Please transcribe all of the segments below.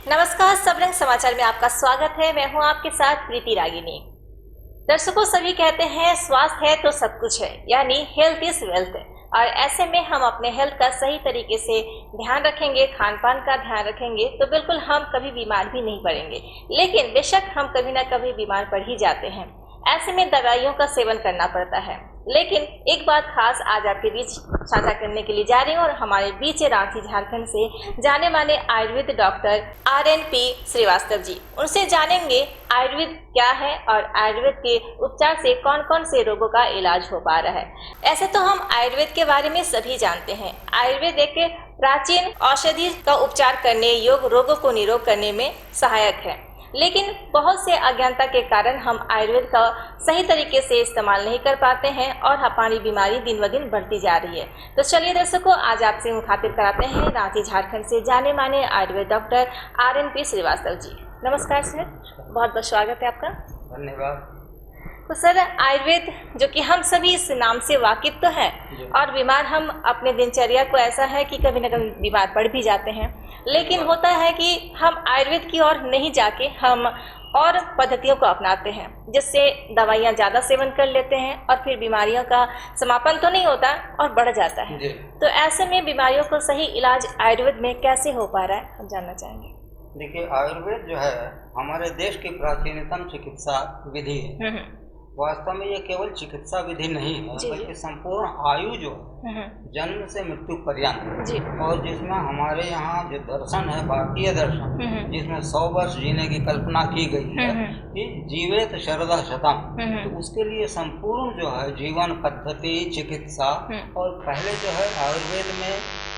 नमस्कार, सबरंग समाचार में आपका स्वागत है। मैं हूं आपके साथ प्रीति रागिनी। दर्शकों, सभी कहते हैं स्वास्थ्य है तो सब कुछ है, यानी हेल्थ इज वेल्थ। और ऐसे में हम अपने हेल्थ का सही तरीके से ध्यान रखेंगे, खान पान का ध्यान रखेंगे तो बिल्कुल हम कभी बीमार भी नहीं पड़ेंगे। लेकिन बेशक हम कभी ना कभी बीमार पड़ ही जाते हैं। ऐसे में दवाइयों का सेवन करना पड़ता है। लेकिन एक बात खास आज आपके बीच साझा करने के लिए जा रही हूँ और हमारे बीच रांची झारखंड से जाने माने आयुर्वेद डॉक्टर RNP श्रीवास्तव जी। उनसे जानेंगे आयुर्वेद क्या है और आयुर्वेद के उपचार से कौन कौन से रोगों का इलाज हो पा रहा है। ऐसे तो हम आयुर्वेद के बारे में सभी जानते हैं। आयुर्वेद एक प्राचीन औषधि का उपचार करने योग्य रोगों को निरोग करने में सहायक है। लेकिन बहुत से अज्ञानता के कारण हम आयुर्वेद का सही तरीके से इस्तेमाल नहीं कर पाते हैं और हमारी बीमारी दिन ब दिन बढ़ती जा रही है। तो चलिए दर्शकों, आज आपसे मुखातिब कराते हैं रांची झारखंड से जाने माने आयुर्वेद डॉक्टर RNP श्रीवास्तव जी। नमस्कार सर, बहुत बहुत स्वागत है आपका। धन्यवाद। तो सर, आयुर्वेद जो कि हम सभी इस नाम से वाकिफ तो है और बीमार हम अपने दिनचर्या को ऐसा है कि कभी न कभी बीमार पड़ भी जाते हैं। लेकिन होता है कि हम आयुर्वेद की ओर नहीं जाके हम और पद्धतियों को अपनाते हैं, जिससे दवाइयाँ ज़्यादा सेवन कर लेते हैं और फिर बीमारियों का समापन तो नहीं होता और बढ़ जाता है। तो ऐसे में बीमारियों को सही इलाज आयुर्वेद में कैसे हो पा रहा है, हम जानना चाहेंगे। देखिए, आयुर्वेद जो है हमारे देश की प्राचीनतम चिकित्सा विधि है। वास्तव में ये केवल चिकित्सा विधि नहीं है, बल्कि संपूर्ण आयु जो है जन्म से मृत्यु पर्यंत, और जिसमें हमारे यहाँ जो दर्शन है, भारतीय दर्शन, जिसमें 100 वर्ष जीने की कल्पना की गई है कि जीवेत शरदा शतम, तो उसके लिए संपूर्ण जो है जीवन पद्धति, चिकित्सा, और पहले जो है आयुर्वेद में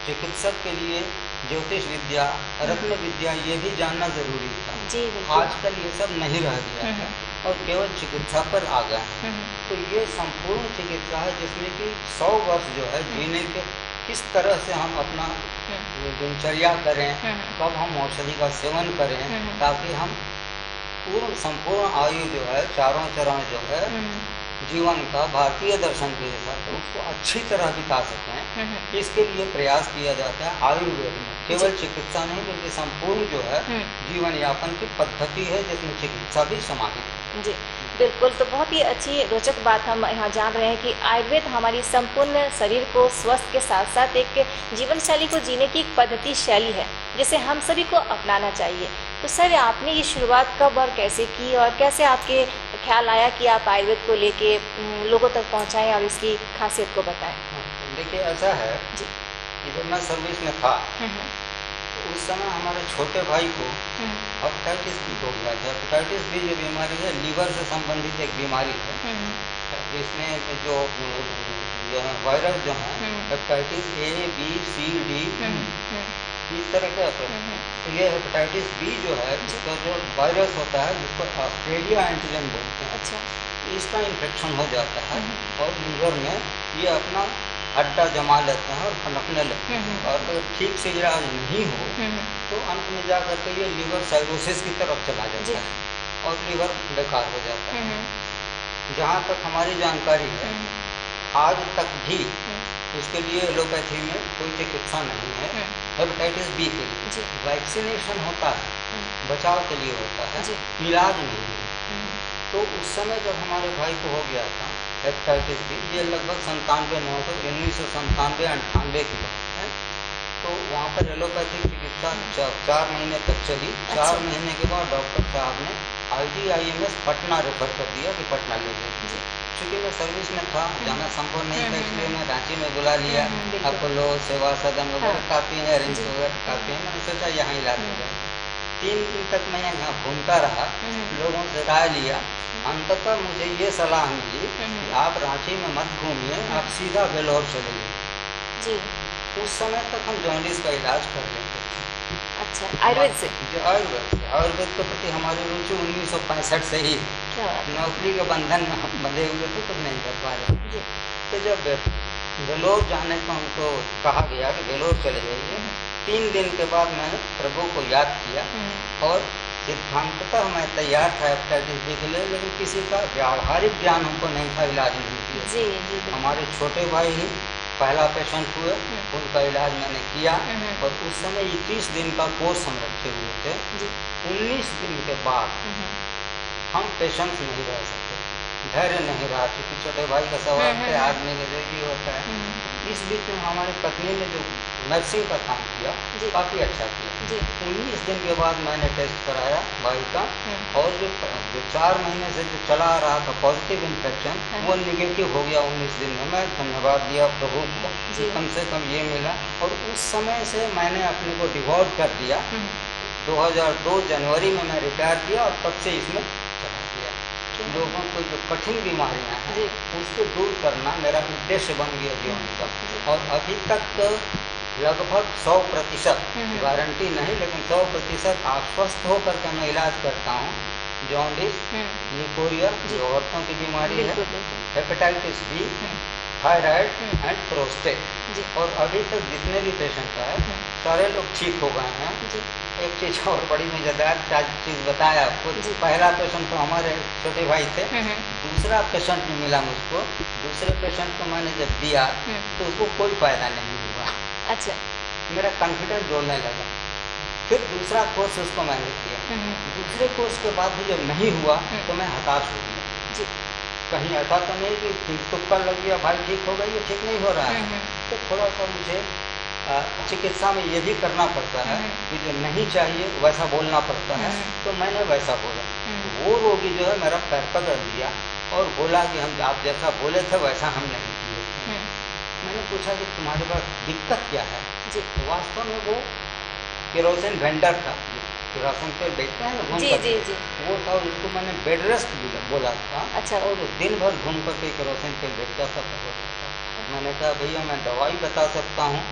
चिकित्सक के लिए ज्योतिष विद्या, रत्न विद्या ये भी जानना जरूरी था। आजकल ये सब नहीं रह गया है और केवल चिकित्सा पर आ गए हैं। तो ये संपूर्ण चिकित्सा है जिसमें कि 100 वर्ष जो है जीने के किस तरह से हम अपना दिनचर्या करें, कब हम औषधि का सेवन करें, ताकि हम संपूर्ण आयु जो है, चारों चरण जो है जीवन का भारतीय दर्शन के हिसाब से उसको अच्छी तरह बिता सकें, इसके लिए प्रयास किया जाता है आयुर्वेद में। केवल चिकित्सा नहीं बल्कि संपूर्ण जो है जीवन यापन की पद्धति है, जिसमें चिकित्सा भी समाहित है। जी बिल्कुल। तो बहुत ही अच्छी रोचक बात हम यहाँ जान रहे हैं कि आयुर्वेद हमारी संपूर्ण शरीर को स्वस्थ के साथ साथ एक जीवन शैली को जीने की एक पद्धति शैली है, जिसे हम सभी को अपनाना चाहिए। तो सर, आपने ये शुरुआत कब और कैसे की और कैसे आपके ख्याल आया कि आप आयुर्वेद को लेके लोगों तक पहुँचाएँ और इसकी खासियत को बताएँ? देखिए, ऐसा है कि जब मैं सर्विस में था उस समय हमारे छोटे भाई को हेपेटाइटिस बी हो गया था। हेपेटाइटिस बी जो बीमारी है, लीवर से संबंधित एक बीमारी है, जिसमें जो वायरस जो है hepatitis A, B, C, D इस तरह के तो ये हेपेटाइटिस बी जो है, इसका जो वायरस होता है जिसको ऑस्ट्रेलिया एंटीजन बोलते हैं, इसका इन्फेक्शन हो जाता है और लीवर में ये अपना अड्डा जमा लेते हैं और पनपने लगते हैं। और अगर ठीक से इलाज नहीं हो तो अंत में जा करके ये लीवर साइरोसिस की तरफ चला जाता है और लीवर बेकार हो जाता है। जहाँ तक हमारी जानकारी है, आज तक भी इसके लिए एलोपैथी में कोई चिकित्सा नहीं है। हेपेटाइटिस बी के लिए वैक्सीनेशन होता है, बचाव के लिए होता है, इलाज नहीं है। तो उस समय जब हमारे भाई को हो गया था हेपेटाइटिस बी, ये लगभग 1997-98 की बात है, तो वहाँ पर एलोपैथिक चिकित्सा 4 महीने तक चली। 4 महीने के बाद डॉक्टर साहब ने IGIMS पटना रेफर कर दिया कि पटना ले जाए। चूँकि मैं सर्विस में था, जाना संभव नहीं था, इसलिए मैं रांची में बुला लिया। अपोलो, सेवा सदन वगैरह काफ़ी है, रिम्स वगैरह काफ़ी है, मैंने सोचा यहाँ इलाज हो जाए। 3 दिन तक मैं यहाँ घूमता रहा, लोगों से राय लिया। अंततः मुझे ये सलाह मिली कि आप रांची में मत घूमिए, आप सीधा बेलोर चलिए। उस समय तक हम जॉन्डिस का इलाज कर लेते थे। अच्छा, आयुर्वेद से? आयुर्वेद के प्रति हमारी रुचि 1965 से ही, नौकरी के बंधन में हम बंधे हुए थे तो नहीं कर पा रहे। तो जब बेलोर जाने को हमको कहा गया कि बेलोर चले जाइए, 3 दिन के बाद मैंने प्रभु को याद किया और सिद्धांततः मैं तैयार था हेपेटाइटिस बी के लिए, लेकिन किसी का व्यावहारिक ज्ञान हमको नहीं था, इलाज नहीं किया। हमारे छोटे भाई ही पहला पेशेंट हुए, उनका इलाज मैंने किया और उस समय 21 दिन का कोर्स हम रखे हुए थे। बाद हम पेशेंस नहीं रह सकते, धैर्य नहीं रहा, क्योंकि छोटे भाई का सवाल है, आदमी का जो भी होता है। इस बीच में हमारी पत्नी ने जो नर्सिंग का काम किया काफ़ी अच्छा किया। 19 दिन के बाद मैंने टेस्ट कराया भाई का, और जो 4 महीने से जो चला आ रहा था पॉजिटिव इन्फेक्शन, वो निगेटिव हो गया 19 दिन में। मैं धन्यवाद दिया प्रभु को कि कम से कम ये मिला। और उस समय से मैंने अपने को डिवोट कर दिया। 2002 जनवरी में मैं रिटायर किया, और तब से इसमें चला गया। लोगों को जो कठिन बीमारियां हैं उसको दूर करना मेरा उद्देश्य बन गया जीवन का। और अभी तक लगभग 100%, गारंटी नहीं लेकिन 100% आश्वस्त होकर के मैं इलाज करता हूँ। जॉन्डिस, लिकोरिया जो औरतों की बीमारी है, hepatitis B, thyroid and prostate. और अभी तक जितने भी पेशेंट आए सारे लोग ठीक हो गए हैं। एक चीज़ और बड़ी मज़ेदार चीज़ बताया आपको। पहला पेशेंट तो हमारे छोटे भाई थे, दूसरा पेशेंट भी मिला मुझको। दूसरे पेशेंट को मैंने जब दिया तो उसको कोई फायदा नहीं हुआ। अच्छा। मेरा कॉन्फिडेंस डोलने लगा। फिर दूसरा कोर्स उसको मैंने किया। दूसरे कोर्स के बाद भी जब नहीं हुआ तो मैं हताश हो गया। कहीं ऐसा तो नहीं कि तुक्का लग गया, भाई ठीक हो गई, ये ठीक नहीं हो रहा है। तो थोड़ा सा मुझे चिकित्सा में ये भी करना पड़ता है कि जो नहीं चाहिए वैसा बोलना पड़ता है। तो मैंने वैसा बोला। वो रोगी जो है मेरा पैर पकड़ लिया और बोला कि हम आप जैसा बोले थे वैसा हम नहीं किए। मैंने पूछा कि तुम्हारे पास दिक्कत क्या है? तो वास्तव में वो केरोसिन वेंडर था, केरोसिन तेल बेचते हैं ना, वो था। उसको मैंने बेड रेस्ट बोला था। अच्छा। और दिन भर घूम करके केरोसिन तेल बेचता था। मैंने कहा भैया मैं दवाई बता सकता हूँ,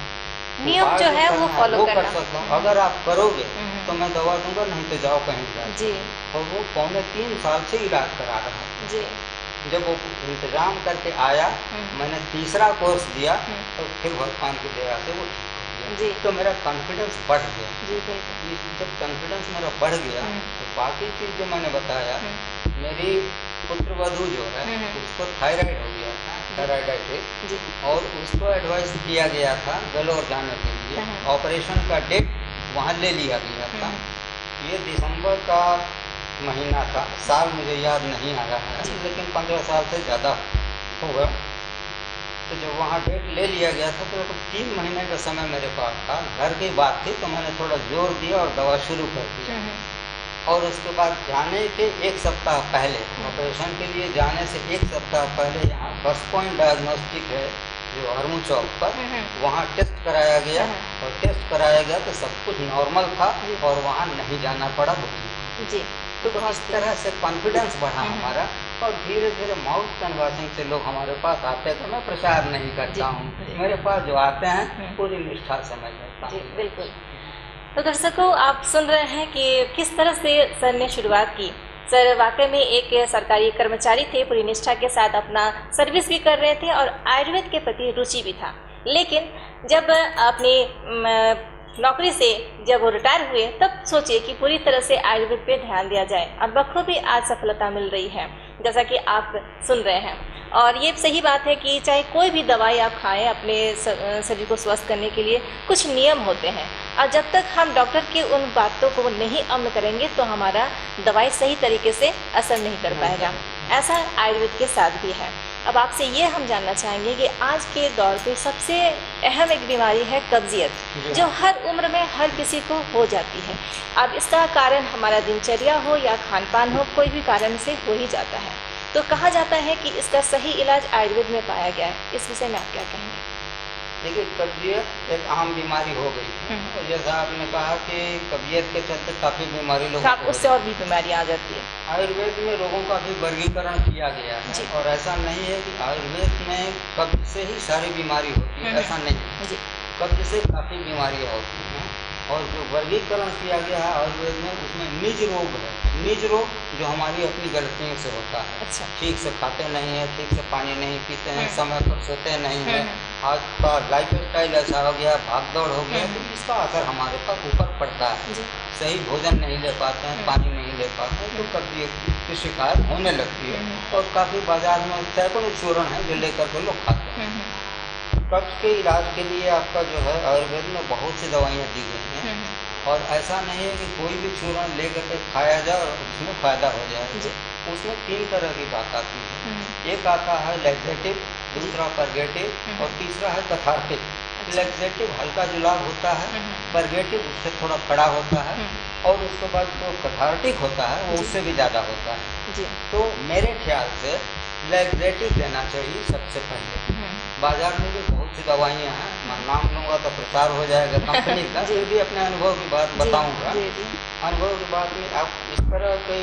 नियम जो है वो फॉलो कर सकता हूँ, अगर आप करोगे तो मैं दवा दूंगा, नहीं तो जाओ कहीं जाओ। और वो 3.25 साल से इलाज करा रहा था। जब वो इंतजाम करके आया, मैंने तीसरा कोर्स दिया और फिर भगवान की दया से वो ठीक हो गया। तो मेरा कॉन्फिडेंस बढ़ गया। जब कॉन्फिडेंस मेरा बढ़ गया तो बाकी चीज़ जो मैंने बताया, मेरी पुत्रवधू जो है उसको थायराइड हो गया था, थायराइडाइटिस, और उसको एडवाइस किया गया था वेलोर जाने के लिए। ऑपरेशन का डेट वहाँ ले लिया गया था। ये दिसंबर का महीना था, साल मुझे याद नहीं आ रहा है, लेकिन 15 साल से ज़्यादा हो गया। तो जब वहाँ डेट ले लिया गया था तो 3 महीने का समय मेरे पास था। घर की बात थी तो मैंने थोड़ा जोर दिया और दवा शुरू कर दिया। और उसके बाद जाने के 1 सप्ताह पहले, ऑपरेशन के लिए जाने से 1 सप्ताह पहले, यहाँ फर्स्ट पॉइंट डायग्नोस्टिक है जो हरमू चौक पर, वहाँ टेस्ट कराया गया। और टेस्ट कराया गया तो सब कुछ नॉर्मल था और वहाँ नहीं जाना पड़ा बुकिंग। तो इस तरह से कॉन्फिडेंस बढ़ा हमारा। और धीरे धीरे माउथ कैनवासिंग से लोग हमारे पास आते हैं। तो मैं प्रचार नहीं करता हूँ, मेरे पास जो आते हैं पूरी निष्ठा से मैं करता हूँ। बिल्कुल। तो दर्शकों, आप सुन रहे हैं कि किस तरह से सर ने शुरुआत की। सर वाकई में एक सरकारी कर्मचारी थे, पूरी निष्ठा के साथ अपना सर्विस भी कर रहे थे और आयुर्वेद के प्रति रुचि भी था। लेकिन जब अपनी नौकरी से जब वो रिटायर हुए तब सोचे कि पूरी तरह से आयुर्वेद पे ध्यान दिया जाए, और बखूबी आज सफलता मिल रही है जैसा कि आप सुन रहे हैं। और ये सही बात है कि चाहे कोई भी दवाई आप खाएं अपने शरीर को स्वस्थ करने के लिए, कुछ नियम होते हैं, और जब तक हम डॉक्टर की उन बातों को नहीं अमल करेंगे तो हमारा दवाई सही तरीके से असर नहीं कर पाएगा। ऐसा आयुर्वेद के साथ भी है। अब आपसे ये हम जानना चाहेंगे कि आज के दौर पे सबसे अहम एक बीमारी है कब्जियत, जो हर उम्र में हर किसी को हो जाती है। अब इसका कारण हमारा दिनचर्या हो या खान पान हो, कोई भी कारण से हो ही जाता है। तो कहा जाता है कि इसका सही इलाज आयुर्वेद में पाया गया है। इस विषय में आप क्या कहेंगे? देखिए, कब्जियत एक आम बीमारी हो गई है। और जैसा आपने कहा कि कब्जियत के चलते काफ़ी बीमारी लोगों को, उससे और भी बीमारी आ जाती है। आयुर्वेद में रोगों का भी वर्गीकरण किया गया है। और ऐसा नहीं है कि आयुर्वेद में कब्ज से ही सारी बीमारी होती है, ऐसा नहीं है। कब्ज से काफ़ी बीमारियाँ होती हैं। और जो वर्गीकरण किया गया है आयुर्वेद में, उसमें निज रोग है। निज रोग जो हमारी अपनी गलतियों से होता है। अच्छा। ठीक से खाते नहीं है, ठीक से पानी नहीं पीते हैं, समय पर सोते नहीं हैं, आज का लाइफ स्टाइल ऐसा हो गया, भाग दौड़ हो गया, तो इसका असर हमारे पास ऊपर पड़ता है। सही भोजन नहीं ले पाते हैं, पानी नहीं ले पाते हैं, तो कब्जियत की शिकायत होने लगती है। और काफ़ी बाजार में सैकड़ों चूर्ण है जो लेकर के लोग खाते हैं। कब्ज के इलाज के लिए आपका जो है आयुर्वेद में बहुत सी दवाइयाँ दी गई हैं। और ऐसा नहीं है कि कोई भी चूर्ण लेकर के खाया जाए और उसमें फ़ायदा हो जाए। उसमें 3 तरह की बात आती है। एक आता है लैक्सेटिव, दूसरा परगेटिव और तीसरा है कैथार्टिक। लैक्सेटिव हल्का जुलाब होता है, परगेटिव उससे थोड़ा कड़ा होता है और उसके बाद जो कैथार्टिक होता है वो उससे भी ज़्यादा होता है। तो मेरे ख्याल से लैक्सेटिव देना चाहिए सबसे पहले। बाजार में भी बहुत सी दवाइयाँ हैं, मैं नाम लूँगा तो प्रचार हो जाएगा कंपनी का, फिर भी अपने अनुभव की बात बताऊँगा। अनुभव की बात में आप इस तरह की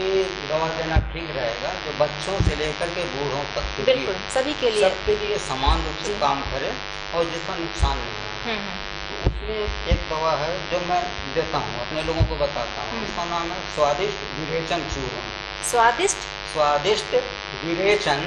दवा देना ठीक रहेगा जो बच्चों से लेकर के बूढ़ों तक के लिए, सबके लिए समान रूप से काम करे और जिसका नुकसान नहीं हो। तो उसमें एक दवा है जो मैं देता हूँ, अपने लोगों को बताता हूँ, उसका नाम है स्वादिष्ट विरेचन चूर्ण। स्वादिष्ट विरेचन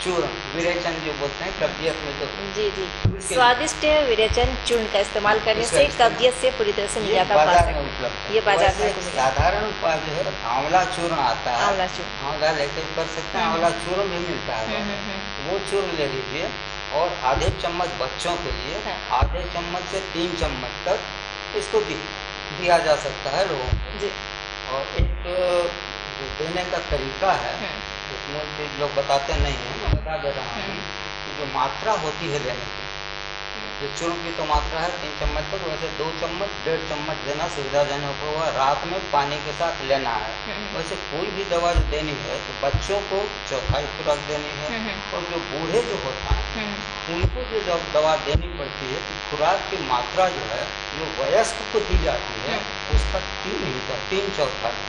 चूर्ण, विरेचन जो बोलते हैं कब्जियत में, तो स्वादिष्ट विरेचन चूर्ण का इस्तेमाल करने से कब्जियत से पूरी तरह से निजात पा सकते हैं। उपलब्ध है। ये बाजार में साधारण उपाय जो है आंवला चूर्ण आता है, आंवला लेकर कर सकते हैं, आंवला चूर्ण भी मिलता है, वो चूर्ण ले लीजिए और आधे चम्मच बच्चों के लिए, आधे चम्मच से 3 चम्मच तक इसको दिया जा सकता है लोगों को। और एक जो देने का तरीका है उसमें लोग बताते नहीं हैं, मैं बता दे रहा हूँ कि जो मात्रा होती है लेने की, जो चूर्ण की तो मात्रा है 3 चम्मच तक, वैसे 2 चम्मच 1.5 चम्मच देना सुविधाजनक होगा। रात में पानी के साथ लेना है। वैसे कोई भी दवा जो देनी है तो बच्चों को चौथाई खुराक देनी है और जो बूढ़े जो होता है उनको जो जब दवा देनी पड़ती है तो खुराक की मात्रा जो है जो वयस्क को दी जाती है उसका 3 चौथाई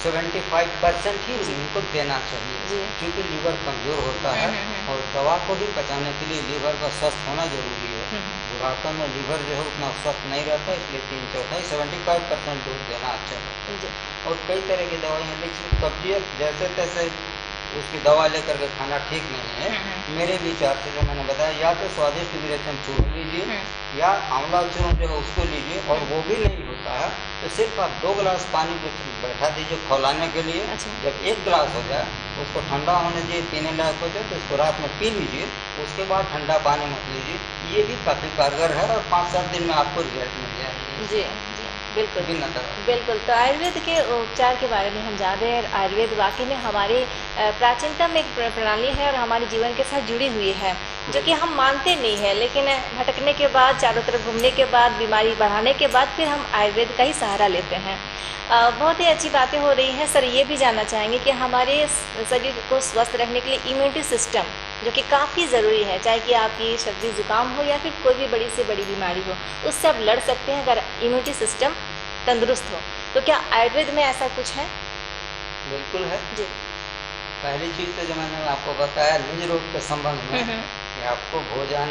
75% ही उनको देना चाहिए, क्योंकि लीवर कमज़ोर होता है और दवा को भी पचाने के लिए लीवर का स्वस्थ होना जरूरी है। बुढ़ापे में लीवर जो है उतना स्वस्थ नहीं रहता, इसलिए 3 चौथाई 75% डोज देना अच्छा है। और कई तरह की दवाइयाँ, लेकिन कब्जियत जैसे तैसे उसकी दवा लेकर के खाना ठीक नहीं है। मेरे विचार से जो मैंने बताया, या तो स्वादिष्ट विरेचन चूर्ण लीजिए या आंवला चूर्ण जो है उसको लीजिए, और वो भी नहीं होता है तो सिर्फ आप 2 गिलास पानी को बैठा दीजिए खौलाने के लिए। जब 1 गिलास हो जाए उसको ठंडा होने दीजिए, पीने लायक हो जाए तो उसको रात में पी लीजिए, उसके बाद ठंडा पानी मत लीजिए। ये भी काफ़ी कारगर है और 5-7 दिन में आपको रिजल्ट मिल जाएगा। बिल्कुल। तो आयुर्वेद के उपचार के बारे में हम जान रहे हैं। आयुर्वेद वाकई में हमारे प्राचीनतम एक प्रणाली है और हमारे जीवन के साथ जुड़ी हुई है, जो कि हम मानते नहीं है, लेकिन भटकने के बाद, चारों तरफ घूमने के बाद, बीमारी बढ़ाने के बाद फिर हम आयुर्वेद का ही सहारा लेते हैं। बहुत ही अच्छी बातें हो रही हैं। सर, ये भी जानना चाहेंगे कि हमारे शरीर को स्वस्थ रखने के लिए इम्यूनिटी सिस्टम, जो कि काफ़ी ज़रूरी है, चाहे कि आपकी सर्दी जुकाम हो या फिर कोई भी बड़ी से बड़ी बीमारी हो, उससे आप लड़ सकते हैं अगर इम्यूनिटी सिस्टम तंदुरुस्त हो। तो क्या आयुर्वेद में ऐसा कुछ है? बिल्कुल है जी। पहली चीज़ तो जो मैंने आपको बताया निज रोग के संबंध में, कि आपको भोजन,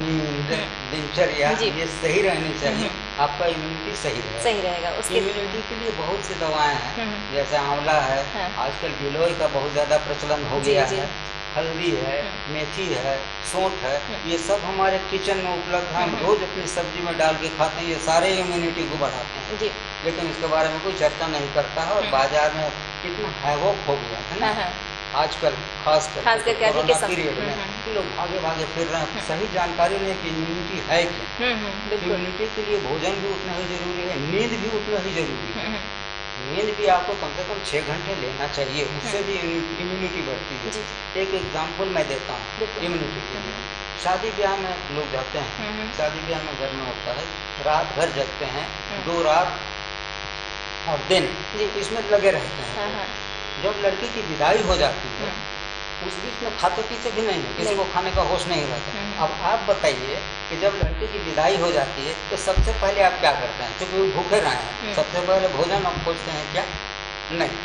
नींद, दिनचर्या ये सही रहनी चाहिए, आपका इम्यूनिटी सही रहेगा। उसके इम्यूनिटी के लिए बहुत सी दवाएं हैं, जैसे आंवला है, आजकल गिलोय का बहुत ज़्यादा प्रचलन हो गया है, हल्दी है, मेथी है, सौंठ है, ये सब हमारे किचन में उपलब्ध है। हम रोज अपनी सब्जी में डाल के खाते हैं, ये सारे इम्यूनिटी को बढ़ाते हैं, लेकिन इसके बारे में कोई चर्चा नहीं करता है। और बाजार में कितना हैवॉक हो गया है ना आजकल, खास करके कोरोना पीरियड में लोग भागे फिर रहे हैं, सही जानकारी नहीं कि इम्यूनिटी है क्या। इम्यूनिटी के लिए भोजन भी उतना ही जरूरी है, नींद भी उतना ही जरूरी है। नींद भी आपको कम से कम 6 घंटे लेना चाहिए, उससे भी इम्यूनिटी बढ़ती है। एक एग्जाम्पल मैं देता हूँ इम्यूनिटी के लिए। शादी ब्याह में लोग जाते हैं, शादी ब्याह में घर में होता है, रात भर जगते हैं, 2 रात और दिन इसमें लगे रहते हैं। जब लड़की की विदाई हो जाती है उस बीच में खाते पीते भी नहीं है, किसी को खाने का होश नहीं रहता। अब आप बताइए कि जब लड़की की विदाई हो जाती है तो सबसे पहले आप क्या करते हैं? क्योंकि वो भूखे रहे हैं, सबसे पहले भोजन आप खोजते हैं क्या? नहीं,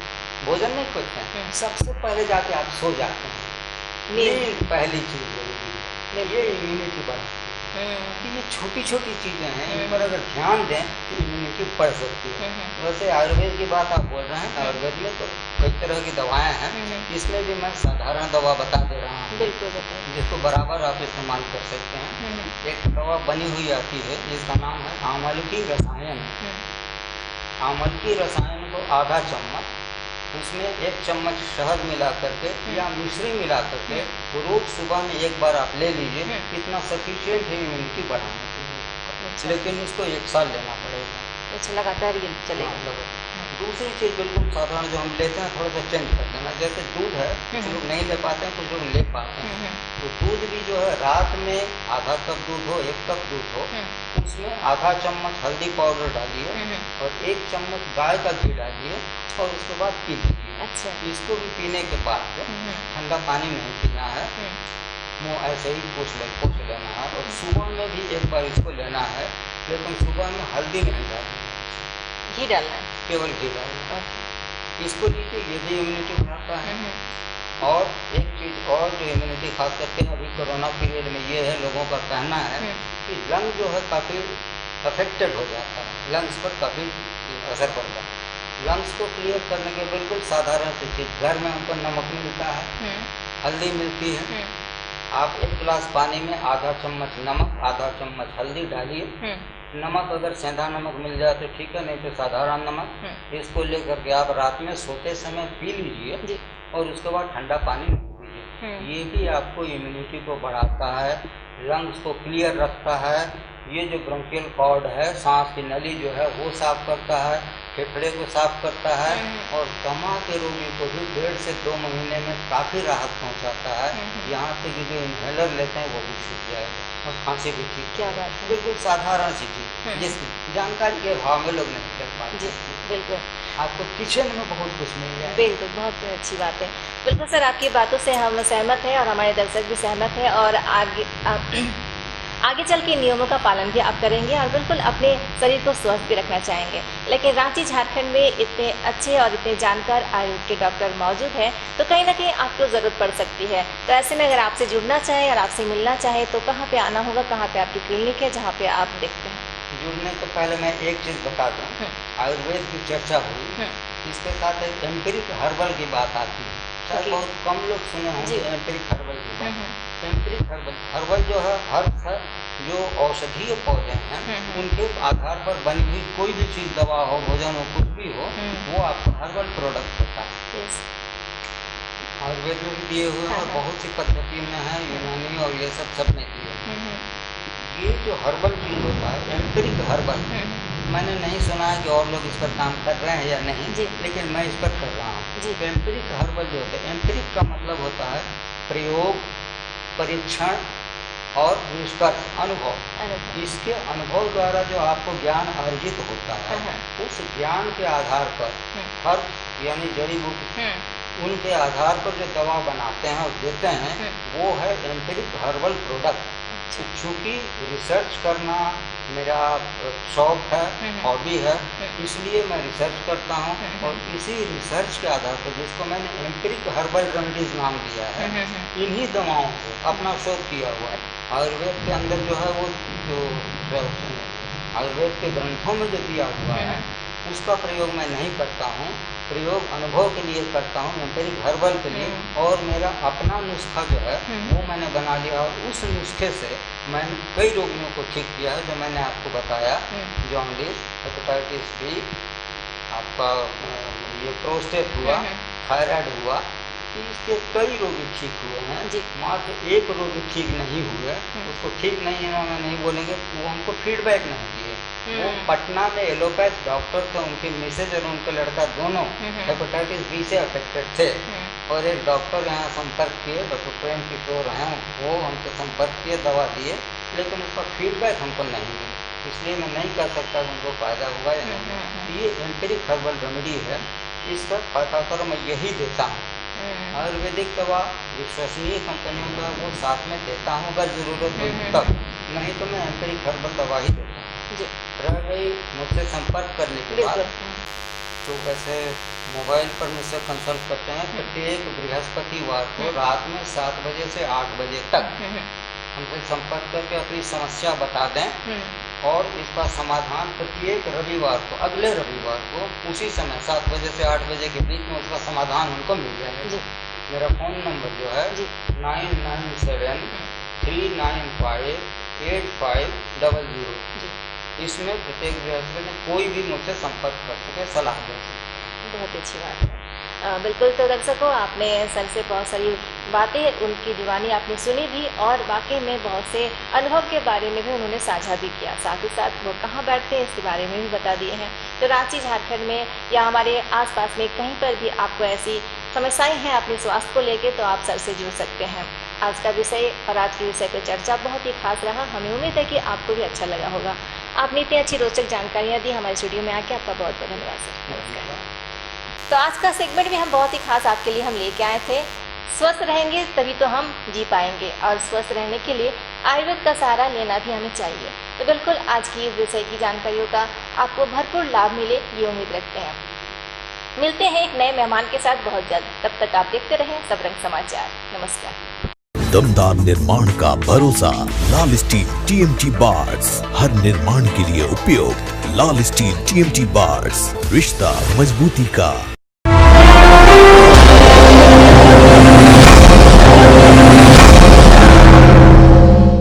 भोजन नहीं खोजते हैं, सबसे पहले जाके आप सो जाते हैं। नींद पहली चीज है, ये इम्यूनिटी बढ़ाती है। ये छोटी छोटी चीज़ें हैं, इन पर अगर ध्यान दें तो इम्यूनिटी बढ़ सकती है। वैसे आयुर्वेद की बात आप बोल रहे हैं, आयुर्वेद में तो कई तरह की दवाएं हैं, इसमें भी मैं साधारण दवा बता दे रहा हूँ जिसको बराबर आप इस्तेमाल कर सकते हैं। एक दवा बनी हुई आती है जिसका नाम है आमलकी रसायन। आमलकी रसायन को आधा चम्मच, उसमें 1 चम्मच शहद मिला करके या मिश्री मिला करके रोज सुबह में 1 बार आप ले लीजिए, इतना सफिशिएंट है इम्यूनिटी बढ़ाने के लिए। लेकिन इसको 1 साल लेना पड़ेगा। अच्छा, लगातार ये चलेगा। दूसरी चीज़ बिल्कुल साधारण जो हम लेते हैं थोड़ा सा चेंज कर देना, जैसे दूध है कुछ लोग नहीं ले पाते हैं, कुछ लोग ले पाते हैं। तो दूध भी जो है रात में आधा कप दूध हो, 1 कप दूध हो, उसमें आधा चम्मच हल्दी पाउडर डालिए और 1 चम्मच गाय का घी डालिए और उसके बाद पी लीजिए। अच्छा। इसको भी पीने के बाद ठंडा पानी नहीं पीना है, मुँह ऐसे ही पोंछ लेना है। और सुबह में भी एक बार इसको लेना है, लेकिन सुबह में हल्दी नहीं डालनी है, घी डालना है, केवल घी डालना है। इसको लीजिए, ये भी इम्यूनिटी बढ़ाता है। और एक चीज़ और जो इम्यूनिटी खास करके अभी कोरोना पीरियड में ये है, लोगों का कहना है कि लंग जो है काफ़ी अफेक्टेड हो जाता है, लंग्स पर काफ़ी असर पड़ता है। लंग्स को क्लियर करने के बिल्कुल साधारण सी चीज़, घर में हमको नमक मिलता है, हल्दी मिलती है। आप 1 गिलास पानी में आधा चम्मच नमक, आधा चम्मच हल्दी डालिए। नमक अगर सेंधा नमक मिल जाए तो ठीक है, नहीं तो साधारण नमक। इसको लेकर के आप रात में सोते समय पी लीजिए और उसके बाद ठंडा पानी नहीं पीजिए। ये भी आपको इम्यूनिटी को बढ़ाता है, लंग्स को क्लियर रखता है। ये जो ब्रोंकियल कॉर्ड है, सांस की नली जो है वो साफ करता है, फेफड़े को साफ करता है और दमा के रोगी को भी 1.5 से 2 महीने में काफ़ी राहत पहुंचाता है। यहाँ से कि जो इन्हेलर लेते हैं वो भी छूट जाएगा और खांसी भी ठीक। क्या बात है। बिल्कुल साधारण सी चीज़ जिसकी जानकारी के अभाव में लोग नहीं कर पाते। जी बिल्कुल, आपको किचन में बहुत कुछ मिल जाएगा। बिल्कुल, बहुत अच्छी बात है। बिल्कुल सर, आपकी बातों से हम सहमत हैं और हमारे दर्शक भी सहमत हैं और आगे चल के नियमों का पालन भी आप करेंगे और बिल्कुल अपने शरीर को स्वस्थ भी रखना चाहेंगे। लेकिन रांची झारखंड में इतने अच्छे और इतने जानकार आयुर्वेद के डॉक्टर मौजूद हैं, तो कहीं ना कहीं आपको ज़रूरत पड़ सकती है। तो ऐसे में अगर आपसे जुड़ना चाहें और आपसे मिलना चाहें तो कहाँ पे आना होगा, कहाँ पे आपकी क्लिनिक है जहाँ पे आप देखते हैं? जुड़ने के पहले मैं एक चीज़ बता दूँ, आयुर्वेद की चर्चा हुई, इसके साथ एक एम्पिरिक हर्बल की बात आती है। शायद बहुत कम लोग सुने होंगे एम्पिरिक हर्बल की बात। एम्पिरिक हर्बल जो है हर्ब्स है, जो औषधीय पौधे हैं उनके आधार पर बनी हुई कोई भी चीज़, दवा हो, भोजन हो, कुछ भी हो, वो आपका हर्बल प्रोडक्ट होता है। आयुर्वेद में भी दिए हुए हैं और बहुत सी पद्धति में है, यूनानी और ये सब में दिए। ये जो हर्बल चीज़ होता है, एम्पिरिक हर्बल, मैंने नहीं सुना है कि और लोग इस पर काम कर रहे हैं या नहीं, लेकिन मैं इस पर कर रहा हूँ। तो एम्पिरिक हर्बल जो होता है, एम्पिरिक का मतलब होता है प्रयोग, परीक्षण और निष्कर्ष, अनुभव। इसके अनुभव द्वारा जो आपको ज्ञान अर्जित होता है, उस ज्ञान के आधार पर हर्ब यानी जड़ी बूटी, उनके आधार पर जो दवा बनाते हैं और देते हैं, वो है एम्पिरिक हर्बल प्रोडक्ट। चूँकि रिसर्च करना मेरा शौक है, हॉबी है, इसलिए मैं रिसर्च करता हूँ और इसी रिसर्च के आधार पर, जिसको मैंने एम्पिरिक हर्बल रेमेडीज नाम दिया है, इन्हीं दवाओं को अपना शोध किया हुआ है। आयुर्वेद के अंदर जो है वो जो आयुर्वेद के ग्रंथों में जो दिया हुआ है उसका प्रयोग मैं नहीं करता हूँ, प्रयोग अनुभव के लिए करता हूँ, एम्पिरिक हर्बल के लिए। और मेरा अपना नुस्खा जो है वो मैंने बना लिया और उस नुस्खे से मैंने कई रोगियों को ठीक किया है, जो मैंने आपको बताया, जॉन्डिस, हेपेटाइटिस बी, आपका ये प्रोस्टेट हुआ, थायराइड हुआ, इसके कई रोगी ठीक हुए हैं। मात्र एक रोगी ठीक नहीं हुए, उसको ठीक नहीं है मैं नहीं बोलेंगे, वो हमको फीडबैक नहीं दिए। वो पटना में एलोपैथ डॉक्टर थे, उनके मिसेज और उनका लड़का दोनों हेपेटाइटिस बी से अफेक्टेड थे और एक डॉक्टर यहाँ संपर्क किए, डॉक्टर प्रेम किशोर हैं, वो हमसे संपर्क किए, दवा दिए, लेकिन उसका फीडबैक हमको नहीं मिला, इसलिए मैं नहीं कह सकता कि उनको फ़ायदा हुआ या नहीं। ये एम्पिरिक हर्बल रेमेडी है, इसका खाताकर मैं यही देता हूँ। आयुर्वेदिक दवा विश्वसनीय कंपनियों का वो साथ में देता हूँ अगर ज़रूरत हो तब, नहीं तो मैं एम्पिरिक हर्बल दवा ही देता हूँ। रह गई मुझसे संपर्क करने के बाद, तो वैसे मोबाइल पर मुझसे कंसल्ट करते हैं प्रत्येक बृहस्पतिवार को रात में 7 बजे से 8 बजे तक हमसे संपर्क करके अपनी समस्या बता दें और इसका समाधान प्रत्येक रविवार को, अगले रविवार को उसी समय 7 बजे से 8 बजे के बीच में उसका समाधान उनको मिल जाएगा। मेरा फ़ोन नंबर जो है 9973958500, इसमें प्रत्येक बृहस्पति में कोई भी मुझसे संपर्क कर सके, सलाह दे सके। बहुत अच्छी बात है। बिल्कुल। तो दर्शकों, आपने सर से बहुत सारी बातें, उनकी जुबानी आपने सुनी भी और वाकई में बहुत से अनुभव के बारे में भी उन्होंने साझा भी किया। साथ ही साथ वो कहाँ बैठते हैं इसके बारे में भी बता दिए हैं। तो रांची झारखंड में या हमारे आसपास में कहीं पर भी आपको ऐसी समस्याएं हैं अपने स्वास्थ्य को लेकर, तो आप सर से जुड़ सकते हैं। आज का विषय और आज के विषय पर चर्चा बहुत ही खास रहा। हमें उम्मीद है कि आपको भी अच्छा लगा होगा। आपने इतनी अच्छी रोचक जानकारियाँ दी हमारे स्टूडियो में आके, आपका बहुत बहुत धन्यवाद सर। तो आज का सेगमेंट भी हम बहुत ही खास आपके लिए हम लेके आए थे। स्वस्थ रहेंगे तभी तो हम जी पाएंगे, और स्वस्थ रहने के लिए आयुर्वेद का सहारा लेना भी हमें चाहिए। तो बिल्कुल आज की इस विषय की जानकारियों का आपको भरपूर लाभ मिले, ये उम्मीद रखते हैं। मिलते हैं एक नए मेहमान के साथ बहुत जल्द। तब तक आप देखते रहें सबरंग समाचार। नमस्कार। दमदार निर्माण का भरोसा लाल स्टील TMT बार्स, हर निर्माण के लिए उपयोग। लाल स्टील TMT बार्स, रिश्ता मजबूती का।